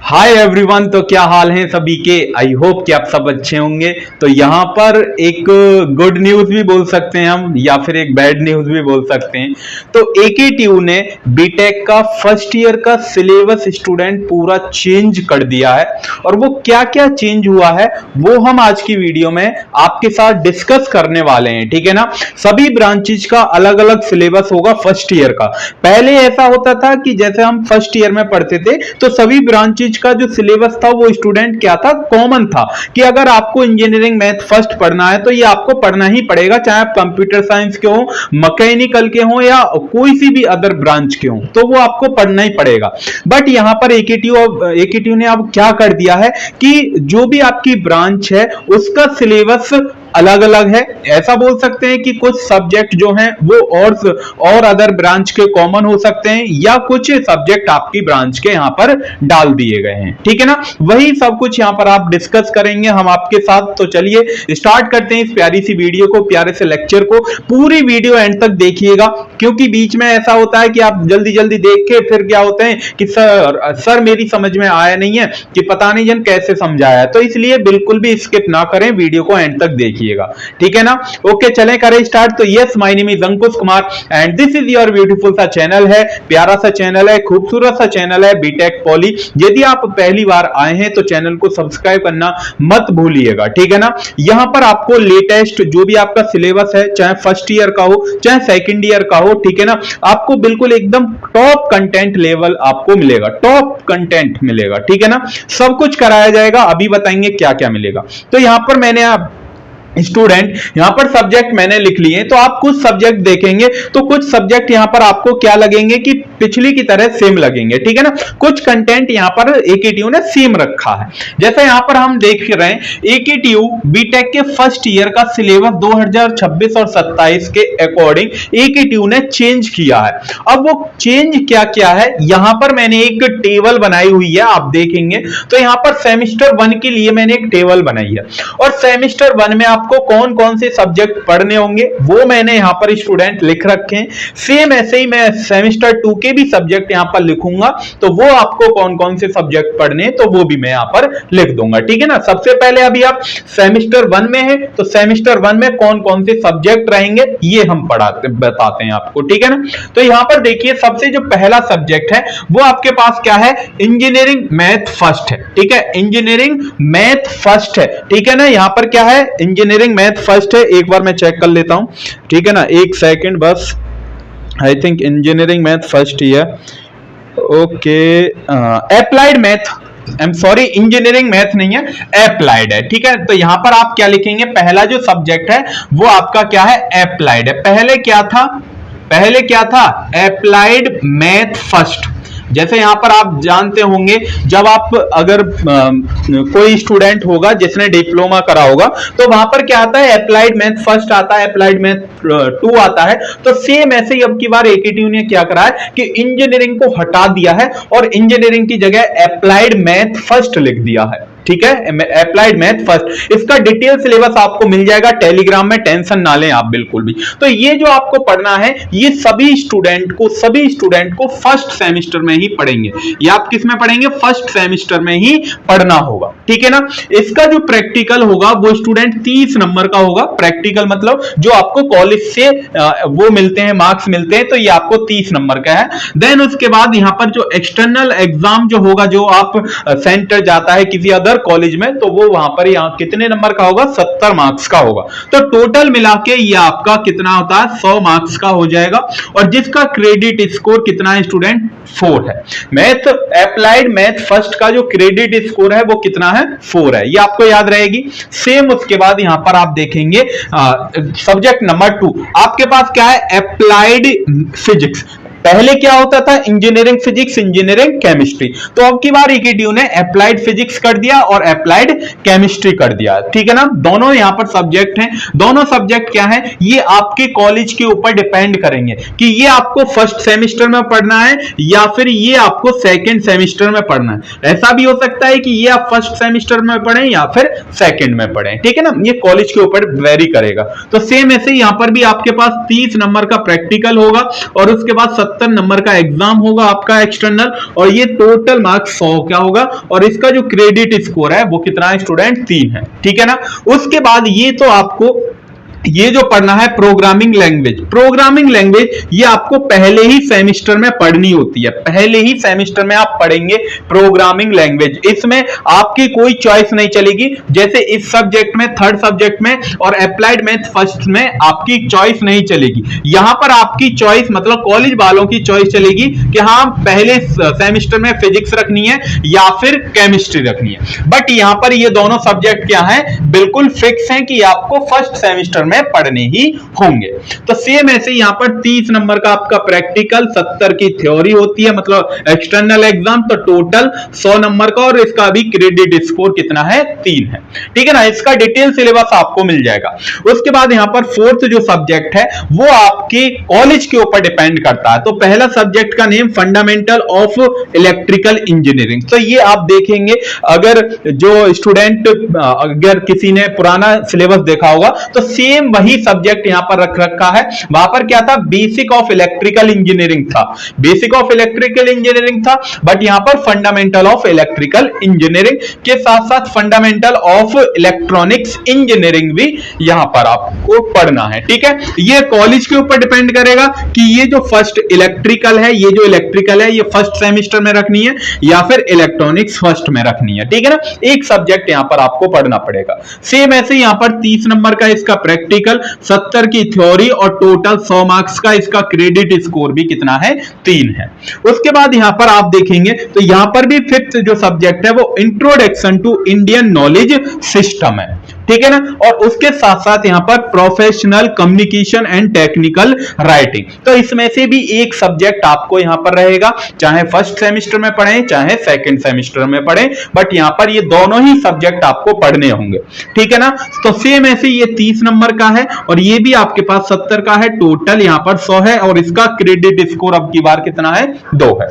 Hi everyone. तो क्या हाल है सभी के। आई होप कि आप सब अच्छे होंगे। तो यहाँ पर एक गुड न्यूज भी बोल सकते हैं हम, या फिर एक बैड न्यूज भी बोल सकते हैं। तो एकेटीयू ने बीटेक का फर्स्ट ईयर का सिलेबस स्टूडेंट पूरा चेंज कर दिया है, और वो क्या क्या चेंज हुआ है वो हम आज की वीडियो में आपके साथ डिस्कस करने वाले हैं। ठीक है ना। सभी ब्रांचेज का अलग अलग सिलेबस होगा फर्स्ट ईयर का। पहले ऐसा होता था कि जैसे हम फर्स्ट ईयर में पढ़ते थे तो सभी ब्रांचेज का जो सिलेबस था वो स्टूडेंट क्या था, कॉमन था कि अगर आपको इंजीनियरिंग मैथ फर्स्ट पढ़ना है तो ये आपको पढ़ना ही पड़ेगा, चाहे आप कंप्यूटर साइंस के हो, मैकेनिकल के हो या कोई सी भी अदर ब्रांच के हो, तो वो आपको पढ़ना ही पड़ेगा। बट यहां पर एकेटीयू ने अब क्या कर दिया है कि जो भी आपकी ब्रांच है उसका सिलेबस अलग अलग है। ऐसा बोल सकते हैं कि कुछ सब्जेक्ट जो हैं वो और अदर ब्रांच के कॉमन हो सकते हैं, या कुछ सब्जेक्ट आपकी ब्रांच के यहां पर डाल दिए गए हैं। ठीक है ना। वही सब कुछ यहां पर आप डिस्कस करेंगे हम आपके साथ। तो चलिए स्टार्ट करते हैं इस प्यारी सी वीडियो को, प्यारे से लेक्चर को। पूरी वीडियो एंड तक देखिएगा, क्योंकि बीच में ऐसा होता है कि आप जल्दी जल्दी देख के फिर क्या होते हैं कि सर मेरी समझ में आया नहीं है, कि पता नहीं जन कैसे समझाया है। तो इसलिए बिल्कुल भी स्किप ना करें, वीडियो को एंड तक देखिए। ठीक है ना। ओके, चलें करें स्टार्ट। तो yes, my name is Ankush Kumar and this is your beautiful सा चैनल है, प्यारा सा चैनल है, खूबसूरत सा चैनल है बीटेक पॉली। यदि आप पहली बार आए हैं तो चैनल को सब्सक्राइब करना मत भूलिएगा। ठीक है ना। यहां पर आपको लेटेस्ट जो भी आपका सिलेबस है, चाहे फर्स्ट ईयर का हो चाहे सेकंड ईयर का हो, ठीक है ना, आपको बिल्कुल एकदम टॉप कंटेंट लेवल आपको मिलेगा, टॉप कंटेंट मिलेगा। ठीक है ना। सब कुछ कराया जाएगा, अभी बताएंगे क्या क्या मिलेगा। तो यहां पर मैंने आप स्टूडेंट यहां पर सब्जेक्ट मैंने लिख लिए, तो आप कुछ सब्जेक्ट देखेंगे तो कुछ सब्जेक्ट यहां पर आपको क्या लगेंगे कि पिछली की तरह सेम लगेंगे। ठीक है ना। कुछ कंटेंट यहां पर एकेटीयू ने सेम रखा है। जैसे यहां पर हम देख रहे हैं एकेटीयू बीटेक के फर्स्ट ईयर का सिलेबस 2026 और 27 के अकॉर्डिंग एकेटीयू ने चेंज किया है। अब वो चेंज क्या क्या है, यहां पर मैंने एक टेबल बनाई हुई है, आप देखेंगे तो यहां पर सेमेस्टर 1 के लिए मैंने एक टेबल बनाई है, और सेमेस्टर 1 में आपको कौन कौन से सब्जेक्ट पढ़ने होंगे वो मैंने यहां पर स्टूडेंट लिख रखे हैं। सेम ऐसे ही मैं सेमेस्टर 2 के भी सब्जेक्ट यहां पर लिखूंगा, तो वो आपको कौन कौन से सब्जेक्ट पढ़ने तो वो भी मैं यहां पर लिख दूंगा। ठीक है ना। सबसे पहले अभी आप सेमेस्टर 1 में है तो सेमेस्टर 1 में कौन कौन से सब्जेक्ट रहेंगे ये हम बताते हैं आपको। ठीक है ना। तो यहां पर देखिए सबसे जो पहला सब्जेक्ट है वो आपके पास क्या है, इंजीनियरिंग मैथ फर्स्ट है। ठीक है, इंजीनियरिंग मैथ फर्स्ट है। ठीक है ना। यहां पर क्या है, इंजीनियरिंग मैथ फर्स्ट है। एक बार मैं चेक कर लेता हूं। ठीक है ना, एक सेकंड बस। I think engineering math first ही है। Okay, applied math, I am sorry, engineering math नहीं है, अप्लाइड है। ठीक है। तो यहां पर आप क्या लिखेंगे, पहला जो सब्जेक्ट है वो आपका क्या है, अप्लाइड है। पहले क्या था, अप्लाइड मैथ फर्स्ट। जैसे यहां पर आप जानते होंगे, जब आप अगर कोई स्टूडेंट होगा जिसने डिप्लोमा करा होगा तो वहां पर क्या आता है, अप्लाइड मैथ फर्स्ट आता है, अप्लाइड मैथ 2 आता है। तो सेम ऐसे ही अब की बार एकेटीयू ने क्या करा है कि इंजीनियरिंग को हटा दिया है और इंजीनियरिंग की जगह अप्लाइड मैथ फर्स्ट लिख दिया है। ठीक है, अप्लाइड मैथ फर्स्ट। इसका डिटेल सिलेबस आपको मिल जाएगा टेलीग्राम में, टेंशन ना लें आप बिल्कुल भी। तो ये जो आपको पढ़ना है ये सभी स्टूडेंट को फर्स्ट सेमेस्टर में ही पढ़ेंगे। ये आप किस में पढ़ेंगे, फर्स्ट सेमेस्टर में ही पढ़ना होगा। ठीक है ना। इसका जो प्रैक्टिकल होगा वो स्टूडेंट 30 नंबर का होगा। प्रैक्टिकल मतलब जो आपको कॉलेज से वो मिलते हैं, मार्क्स मिलते हैं, तो ये आपको 30 नंबर का है। देन उसके बाद यहां पर जो एक्सटर्नल एग्जाम जो होगा, जो आप सेंटर जाता है किसी अदर कॉलेज में, तो वो वहां पर यहां कितने नंबर का होगा, 70 मार्क्स का होगा। तो टोटल मिला के ये आपका कितना होता है, 100 मार्क्स का हो जाएगा। और जिसका क्रेडिट स्कोर कितना है स्टूडेंट, 4 है। मैथ अप्लाइड मैथ फर्स्ट का जो क्रेडिट स्कोर है वो कितना है, 4 है। ये आपको याद रहेगी। सेम उसके बाद यहां पर आप देखेंगे सब्जेक्ट नंबर 2 आपके पास क्या है, अप्लाइड फिजिक्स। पहले क्या होता था, इंजीनियरिंग फिजिक्स, इंजीनियरिंग केमिस्ट्री। तो अब की बार एकेटीयू ने अप्लाइड फिजिक्स कर दिया और अप्लाइड केमिस्ट्री कर दिया। ठीक है ना। दोनों यहां पर सब्जेक्ट हैं। दोनों सब्जेक्ट क्या है, ये आपके कॉलेज के ऊपर डिपेंड करेंगे कि ये आपको फर्स्ट सेमेस्टर में पढ़ना है या फिर ये आपको सेकेंड सेमेस्टर में पढ़ना है। ऐसा भी हो सकता है कि ये आप फर्स्ट सेमेस्टर में पढ़ें या फिर सेकेंड में पढ़ें। ठीक है ना। ये कॉलेज के ऊपर वेरी करेगा। तो सेम ऐसे यहां पर भी आपके पास 30 नंबर का प्रैक्टिकल होगा और उसके बाद 70 नंबर का एग्जाम होगा आपका एक्सटर्नल, और ये टोटल मार्क्स 100 क्या होगा, और इसका जो क्रेडिट स्कोर है वो कितना है स्टूडेंट, 3 है। ठीक है ना। उसके बाद ये तो आपको ये जो पढ़ना है प्रोग्रामिंग लैंग्वेज, प्रोग्रामिंग लैंग्वेज ये आपको पहले ही सेमेस्टर में पढ़नी होती है, पहले ही सेमेस्टर में आप पढ़ेंगे प्रोग्रामिंग लैंग्वेज। इसमें आपकी कोई चॉइस नहीं चलेगी, जैसे इस सब्जेक्ट में, थर्ड सब्जेक्ट में और अप्लाइड मैथ फर्स्ट में आपकी चॉइस नहीं चलेगी। यहां पर आपकी चॉइस मतलब कॉलेज वालों की चॉइस चलेगी कि हाँ पहले सेमेस्टर में फिजिक्स रखनी है या फिर केमिस्ट्री रखनी है। बट यहां पर ये दोनों सब्जेक्ट क्या है, बिल्कुल फिक्स है कि आपको फर्स्ट सेमेस्टर में पढ़ने ही होंगे। तो सेम ऐसे यहां पर 30 नंबर का आपका प्रैक्टिकल, 70 की थ्योरी होती है मतलब एक्सटर्नल एग्जाम, तो टोटल 100 नंबर का, और इसका भी क्रेडिट स्कोर कितना है, 3 है। ठीक है ना। इसका डिटेल सिलेबस आपको मिल जाएगा। उसके बाद यहां पर फोर्थ जो सब्जेक्ट है वो आपके कॉलेज के ऊपर डिपेंड करता है। तो पहला सब्जेक्ट का name fundamental of electrical engineering. तो ये आप देखेंगे, अगर जो स्टूडेंट अगर किसी ने पुराना सिलेबस देखा होगा तो सेम वही सब्जेक्ट यहां पर रख रखा है। वहां पर क्या था, बेसिक ऑफ इलेक्ट्रिकल इंजीनियरिंग था, बेसिक ऑफ इलेक्ट्रिकल इंजीनियरिंग था, बट यहां पर फंडामेंटल ऑफ इलेक्ट्रिकल इंजीनियरिंग के साथ साथ फंडामेंटल ऑफ इलेक्ट्रॉनिक्स इंजीनियरिंग भी यहां पर आपको पढ़ना है। ठीक है। ये कॉलेज के ऊपर डिपेंड करेगा कि ये जो फर्स्ट इलेक्ट्रिकल है, ये जो इलेक्ट्रिकल है ये फर्स्ट सेमेस्टर में रखनी है या फिर इलेक्ट्रॉनिक्स फर्स्ट में रखनी है। ठीक है ना। एक सब्जेक्ट यहां पर आपको पढ़ना पड़ेगा। सेम ऐसे यहां पर 30 नंबर का इसका प्रैक्टिकल, 70 की थ्योरी और टोटल 100 मार्क्स का इसका क्रेडिट स्कोर भी कितना है, 3 है। उसके बाद यहां पर आप देखेंगे तो यहां पर भी फिफ्थ जो सब्जेक्ट है वो introduction to Indian knowledge system है। ठीक है ना। और उसके साथ साथ यहां पर professional communication and technical writing. तो इसमें से भी एक सब्जेक्ट आपको यहां पर रहेगा, चाहे फर्स्ट सेमेस्टर में पढ़ें चाहे सेकंड सेमेस्टर में पढ़ें, बट यहां पर ये दोनों ही सब्जेक्ट आपको पढ़ने होंगे। ठीक है ना। तो सेम ऐसे ये 30 नंबर का है और ये भी आपके पास 70 का है, टोटल यहां पर 100 है, और इसका क्रेडिट स्कोर अब की बार कितना है, 2 है।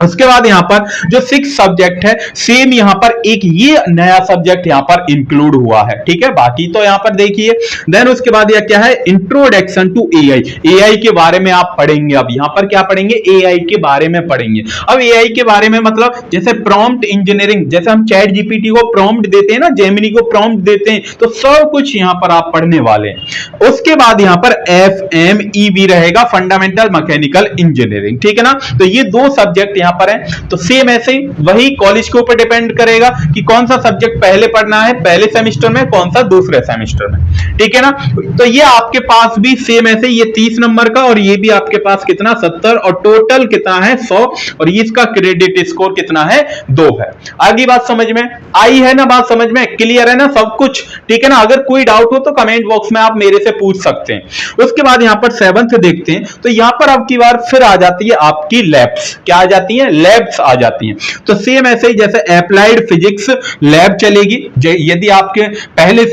उसके बाद यहां पर जो 6 सब्जेक्ट है, सेम यहां पर एक ये नया सब्जेक्ट यहां पर इंक्लूड हुआ है। ठीक है। बाकी तो यहां पर देखिए, देन उसके बाद यह क्या है, इंट्रोडक्शन टू एआई। एआई के बारे में आप पढ़ेंगे। अब यहां पर क्या पढ़ेंगे, एआई के बारे में पढ़ेंगे। अब एआई के बारे में मतलब जैसे प्रॉम्प्ट इंजीनियरिंग, जैसे हम चैट जीपीटी को प्रॉम्प्ट देते हैं ना, जेमिनी को प्रॉम्प्ट देते हैं, तो सब कुछ यहां पर आप पढ़ने वाले हैं। उसके बाद यहां पर FMEV रहेगा, फंडामेंटल मैकेनिकल इंजीनियरिंग। ठीक है ना। तो ये 2 सब्जेक्ट पर है। तो सेम ऐसे ही वही कॉलेज के ऊपर डिपेंड करेगा कि कौन सा सब्जेक्ट पहले पढ़ना है, पहले सेमेस्टर में, कौन सा दूसरे सेमेस्टर में। ठीक है ना। तो ये आपके पास भी सेम ऐसे ये 30 नंबर का, और ये भी आपके पास कितना, 70, और टोटल कितना है, 100, और ये इसका क्रेडिट स्कोर कितना है, 2 है। आगे बात समझ में आई है ना, बात समझ में क्लियर है ना सब कुछ। ठीक है ना। अगर कोई डाउट हो तो कमेंट बॉक्स में आप मेरे से पूछ सकते हैं। उसके बाद यहां पर 7th देखते हैं, तो यहां पर अब की बार फिर आ जाती है आपकी लैब्स। क्या आ जाती है, लैब्स आ जाती हैं। तो सेम ऐसे ही जैसे अप्लाइड फिजिक्स लैब चलेगी। यदि आपके पहले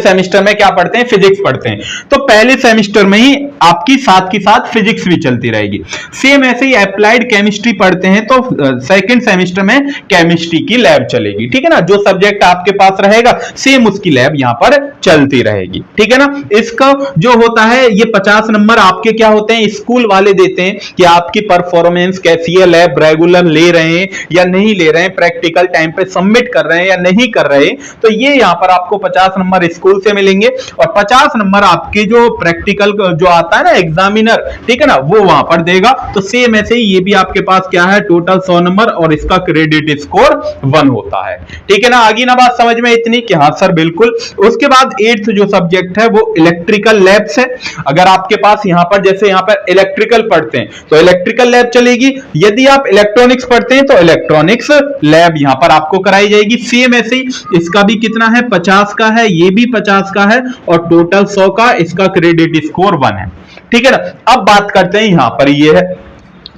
सेमेस्टर में क्या पढ़ते हैं, फिजिक्स पढ़ते हैं, तो पहले सेमेस्टर में ही आपकी साथ की साथ फिजिक्स भी चलती रहेगी। सेम ऐसे ही अप्लाइड केमिस्ट्री पढ़ते हैं तो सेकंड सेमेस्टर में केमिस्ट्री की लैब चलेगी। ठीक है ना। जो सब्जेक्ट आपके पास रहेगा सेम उसकी लैब यहां पर चलती रहेगी। ठीक है ना। इसका जो होता है ये 50 नंबर आपके क्या होते हैं, स्कूल वाले देते हैं कि आपकी परफॉर्मेंस कैसी है, लैब रेगुलर ले रहे हैं या नहीं ले रहे हैं, प्रैक्टिकल टाइम पे सबमिट कर रहे हैं या नहीं कर रहे हैं। तो ये यहां पर आपको 50 नंबर स्कूल से मिलेंगे, और 50 नंबर आपके जो प्रैक्टिकल जो आता है ना एग्जामिनर, ठीक है ना, वो वहां पर देगा। तो सेम ऐसे ही ये भी आपके पास क्या है, टोटल 100 नंबर, और इसका क्रेडिट स्कोर 1 होता है। ठीक है ना। आगे ना बात समझ में इतनी कि हाँ सर बिल्कुल। उसके बाद 8th जो सब्जेक्ट है वो इलेक्ट्रिकल लैब्स है। अगर आपके पास यहां पर जैसे यहां पर इलेक्ट्रिकल पढ़ते हैं तो इलेक्ट्रिकल लैब चलेगी, यदि आप इलेक्ट्रॉनिक्स पढ़ते हैं तो इलेक्ट्रॉनिक्स लैब यहां पर आपको कराई जाएगी। सेम ऐसे ही इसका भी कितना है, 50 का है, ये भी 50 का है, और टोटल 100 का, इसका क्रेडिट स्कोर 1 है। ठीक है ना। अब बात करते हैं यहां पर ये है,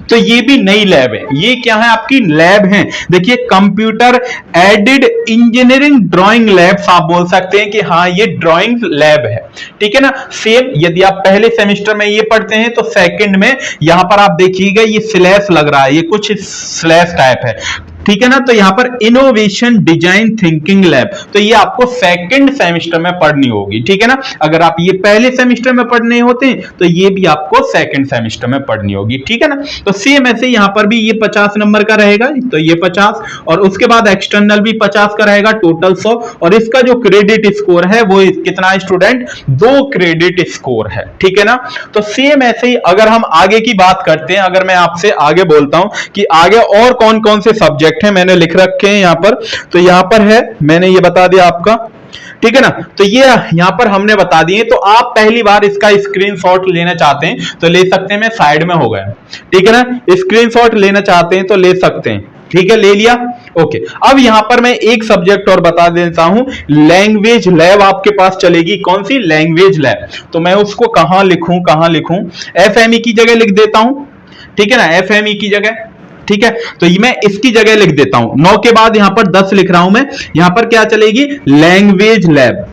तो ये भी नई लैब है। ये क्या है, आपकी लैब है। देखिए computer aided engineering drawing labs आप बोल सकते हैं कि हाँ ये ड्राइंग लैब है। ठीक है ना। सेम यदि आप पहले सेमेस्टर में ये पढ़ते हैं तो सेकंड में यहां पर आप देखिएगा ये स्लैश लग रहा है, ये कुछ स्लैश टाइप है। ठीक है ना। तो यहां पर इनोवेशन डिजाइन थिंकिंग लैब, तो ये आपको सेकंड सेमेस्टर में पढ़नी होगी, ठीक है ना। अगर आप ये पहले सेमेस्टर में पढ़ने होते हैं तो ये भी आपको सेकंड सेमेस्टर में पढ़नी होगी, ठीक है ना। तो सेम ऐसे यहां पर भी ये 50 नंबर का रहेगा, तो ये 50 और उसके बाद एक्सटर्नल भी 50 का रहेगा, टोटल 100। और इसका जो क्रेडिट स्कोर है वो कितना है स्टूडेंट, 2 क्रेडिट स्कोर है, ठीक है ना। तो सेम ऐसे ही अगर हम आगे की बात करते हैं, अगर मैं आपसे आगे बोलता हूं कि आगे और कौन कौन से सब्जेक्ट हैं, मैंने लिख रखे हैं यहां पर, तो यहां पर है, मैंने ये बता दिया आपका, ठीक है ना। तो ये यहां पर हमने बता दिए। तो आप पहली बार इसका स्क्रीनशॉट लेना चाहते हैं तो ले सकते हैं, मैं साइड में हो गया, ठीक है ना। स्क्रीनशॉट लेना चाहते हैं तो ले सकते हैं, ठीक है, ले लिया, ओके। अब यहां पर मैं एक सब्जेक्ट और बता देता हूं, लैंग्वेज लैब आपके पास चलेगी। कौन सी, लैंग्वेज लैब। तो मैं उसको कहां लिखूं, एफएमई की जगह लिख देता हूं, ठीक है ना, एफएमई की जगह, ठीक है। तो मैं इसकी जगह लिख देता हूं, 9 के बाद यहां पर 10 लिख रहा हूं मैं, यहां पर क्या चलेगी, लैंग्वेज लैब,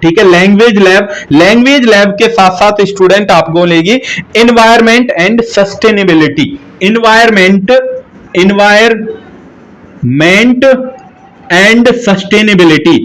ठीक है, लैंग्वेज लैब। लैंग्वेज लैब के साथ साथ स्टूडेंट आपको लेगी environment and sustainability, environment and sustainability,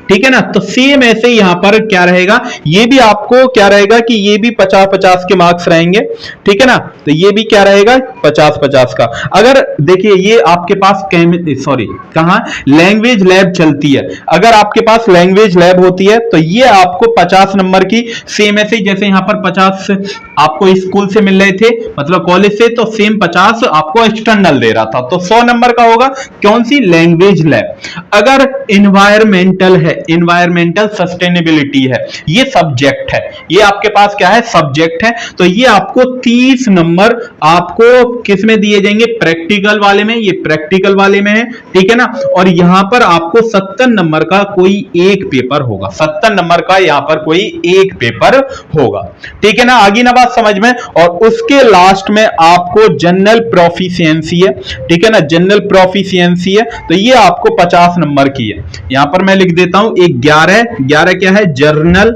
ठीक है ना। तो सेम ऐसे यहां पर क्या रहेगा, ये भी आपको क्या रहेगा कि ये भी 50-50 के मार्क्स रहेंगे, ठीक है ना। तो ये भी क्या रहेगा, 50-50 का। अगर देखिए ये आपके पास कहां लैंग्वेज लैब चलती है, अगर आपके पास लैंग्वेज लैब होती है तो ये आपको 50 नंबर की, सेम ऐसे जैसे यहां पर 50 आपको स्कूल से मिल रहे थे, मतलब कॉलेज से, तो सेम 50 आपको एक्सटर्नल दे रहा था, तो 100 नंबर का होगा कौन सी, लैंग्वेज लैब। अगर एनवायरमेंटल है, एनवायरमेंटल सस्टेनेबिलिटी है, ये सब्जेक्ट है, ये आपके पास क्या है, सब्जेक्ट है, तो ये आपको 30 नंबर आपको किस में दिए जाएंगे, प्रैक्टिकल वाले में, ये प्रैक्टिकल वाले में है, ठीक है ना। और यहां पर आपको 70 नंबर का कोई एक पेपर होगा, 70 नंबर का यहां पर कोई एक पेपर होगा, ठीक है ना। आगे ना बात समझ में। और उसके लास्ट में आपको जनरल प्रोफिशिएंसी है, ठीक है ना, जनरल प्रोफिशिएंसी है, तो ये आपको 50 नंबर की है। यहां पर मैं लिख देता हूं एक 11 क्या है, जर्नल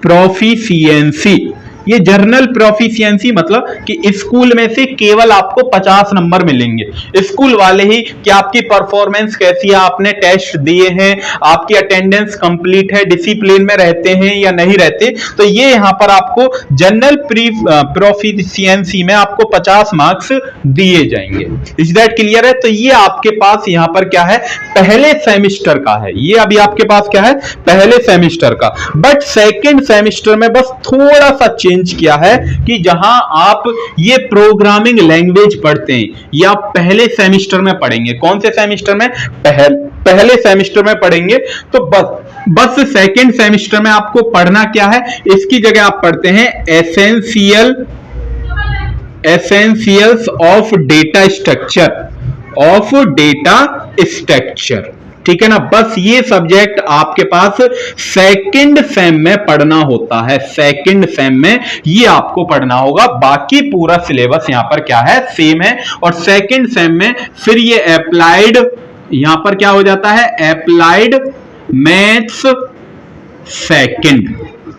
प्रोफिशिएंसी। ये जर्नल प्रोफिशिएंसी मतलब कि स्कूल में से केवल आपको 50 नंबर मिलेंगे, स्कूल वाले ही, कि आपकी परफॉर्मेंस कैसी है, आपने टेस्ट दिए हैं, आपकी अटेंडेंस कंप्लीट है, डिसिप्लिन में रहते हैं या नहीं रहते, तो ये यहां पर आपको जनरल प्रोफिशिएंसी में आपको 50 मार्क्स दिए जाएंगे। इज दैट क्लियर है। तो ये आपके पास यहां पर क्या है, पहले सेमेस्टर का है, ये अभी आपके पास क्या है, पहले सेमेस्टर का। बट सेकेंड सेमेस्टर में बस थोड़ा सा किया है कि जहां आप ये प्रोग्रामिंग लैंग्वेज पढ़ते हैं या पहले सेमेस्टर में पढ़ेंगे, कौन से सेमेस्टर में, पहले सेमेस्टर में पढ़ेंगे, तो बस सेकंड सेमेस्टर में आपको पढ़ना क्या है, इसकी जगह आप पढ़ते हैं एसेंशियल्स ऑफ डेटा स्ट्रक्चर, ठीक है ना। बस ये सब्जेक्ट आपके पास सेकंड सेम में पढ़ना होता है, सेकंड सेम में ये आपको पढ़ना होगा, बाकी पूरा सिलेबस यहां पर क्या है, सेम है। और सेकंड सेम में फिर ये अप्लाइड, यहां पर क्या हो जाता है, अप्लाइड मैथ्स सेकंड,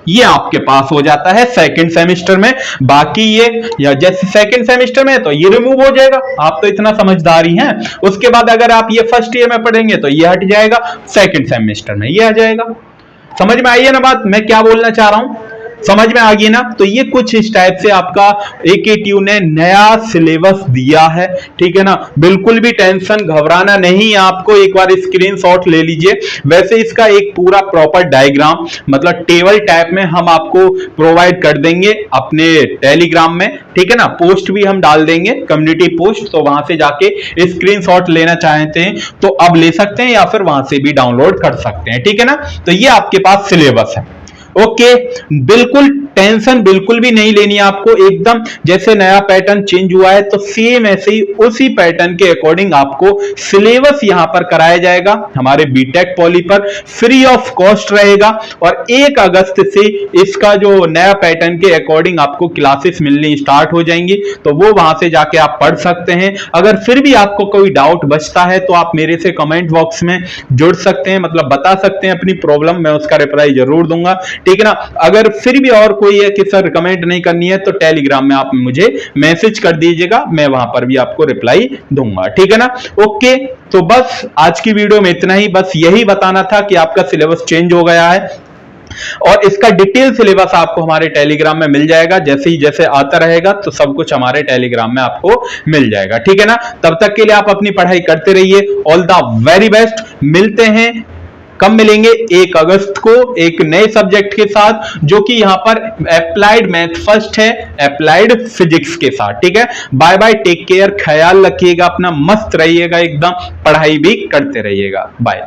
ये आपके पास हो जाता है सेकंड सेमेस्टर में। बाकी ये या जैसे सेकंड सेमेस्टर में तो ये रिमूव हो जाएगा, आप तो इतना समझदारी हैं। उसके बाद अगर आप ये फर्स्ट ईयर में पढ़ेंगे तो ये हट जाएगा, सेकंड सेमेस्टर में ये आ जाएगा। समझ में आई है ना बात, मैं क्या बोलना चाह रहा हूं, समझ में आ गई ना। तो ये कुछ इस टाइप से आपका एकेटीयू ने नया सिलेबस दिया है, ठीक है ना। बिल्कुल भी टेंशन घबराना नहीं, आपको एक बार स्क्रीनशॉट ले लीजिए। वैसे इसका एक पूरा प्रॉपर डायग्राम मतलब टेबल टाइप में हम आपको प्रोवाइड कर देंगे अपने टेलीग्राम में, ठीक है ना। पोस्ट भी हम डाल देंगे, कम्युनिटी पोस्ट, तो वहां से जाके स्क्रीनशॉट लेना चाहते हैं तो अब ले सकते हैं या फिर वहां से भी डाउनलोड कर सकते हैं, ठीक है ना। तो ये आपके पास सिलेबस है, ओके। बिल्कुल टेंशन बिल्कुल भी नहीं लेनी है आपको, एकदम जैसे नया पैटर्न चेंज हुआ है तो सेम ऐसे ही उसी पैटर्न के अकॉर्डिंग आपको सिलेबस यहां पर कराया जाएगा हमारे बीटेक पॉली पर, फ्री ऑफ कॉस्ट रहेगा। और 1 अगस्त से इसका जो नया पैटर्न के अकॉर्डिंग आपको क्लासेस मिलनी स्टार्ट हो जाएंगी, तो वो वहां से जाके आप पढ़ सकते हैं। अगर फिर भी आपको कोई डाउट बचता है तो आप मेरे से कमेंट बॉक्स में जुड़ सकते हैं, मतलब बता सकते हैं अपनी प्रॉब्लम, मैं उसका रिप्लाई जरूर दूंगा, ठीक है ना। अगर फिर भी और कोई है कि सर कमेंट नहीं करनी है तो टेलीग्राम में आप मुझे मैसेज कर दीजिएगा, मैं वहां पर भी आपको रिप्लाई दूंगा, ठीक है ना। ओके, तो बस आज की वीडियो में इतना ही, बस यही बताना था कि आपका सिलेबस चेंज हो गया है और इसका डिटेल सिलेबस आपको हमारे टेलीग्राम में मिल जाएगा। जैसे आता रहेगा तो सब कुछ हमारे टेलीग्राम में आपको मिल जाएगा, ठीक है ना। तब तक के लिए आप अपनी पढ़ाई करते रहिए। All the very best. मिलते हैं, कब मिलेंगे? 1 अगस्त को एक नए सब्जेक्ट के साथ, जो कि यहां पर अप्लाइड मैथ फर्स्ट है, अप्लाइड फिजिक्स के साथ, ठीक है। बाय बाय, टेक केयर, ख्याल रखिएगा अपना, मस्त रहिएगा एकदम, पढ़ाई भी करते रहिएगा। बाय।